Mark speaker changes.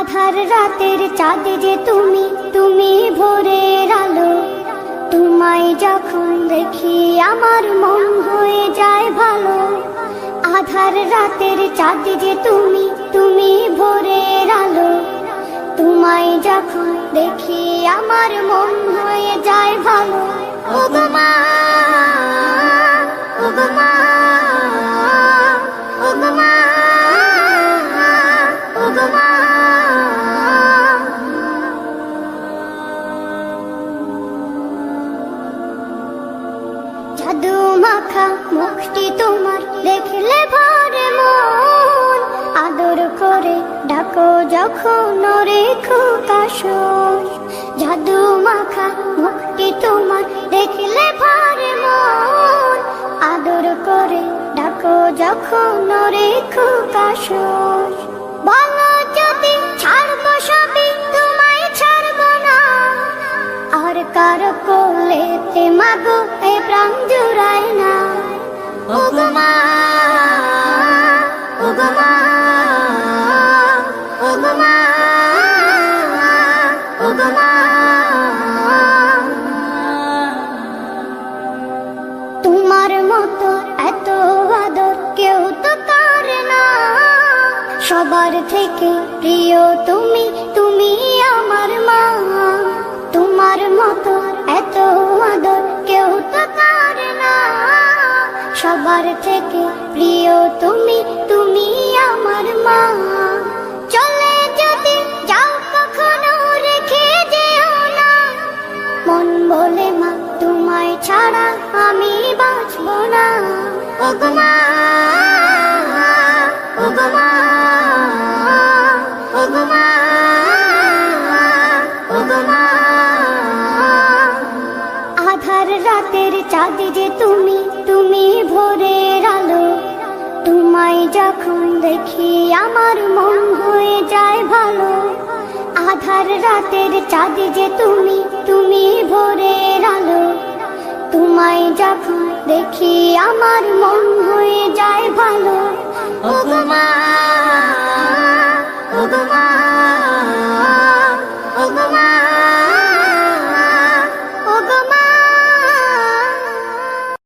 Speaker 1: আধার রাতের চাঁদ যে তুমি, তুমি ভোরের আলো। তোমায় যখন দেখি আমার মন হয়ে যায় ভালো। আধার রাতের চাঁদ যে তুমি, তুমি ভোরের আলো। তোমায় যখন দেখি আমার মন হয়ে যায় ভালো। ওগো মা, ওগো মা, ওগো মা, ওগো মা। জাদু মাখা মুখটি তোমার দেখলে ভরে মন। আদর করে ডাকো যখন রেখো কাশন। জাদু মাখা মুখটি তোমার দেখলে ভরে মন। আদর করে ডাকো যখন রেখো কাশন। বলো যদি ছাড়বো সবই, তোমায় ছাড়বো না। আর কারো কোলেতে মাগো এ প্রাণ জুড়ায় না। ওগো মা, ওগো মা, ওগো মা, ওগো মা। তোমার মতো এত আদর কেউ তো করে না। সবার থেকে প্রিয় তুমি, তুমি আমার মা। তোমার মতো এত আদর কেউ তো করে না। সবার থেকে প্রিয় তুমি, তুমি আমার মা। চলে যদি যাও কখনো রেখে যেও না। মন বলে মা তোমায় ছাড়া আমি বাঁচবো না। ওগো মা, ওগো মা, ওগো মা, ওগো মা। আধার রাতের চাঁদ যে তুমি, তুমি ভোরের আলো। তোমায় যখন দেখি আমার মন হয়ে যায় ভালো। আধার রাতের চাঁদ যে তুমি, তুমি ভোরের আলো। তোমায় যখন দেখি আমার মন হয়ে যায় ভালো। ওগো মা।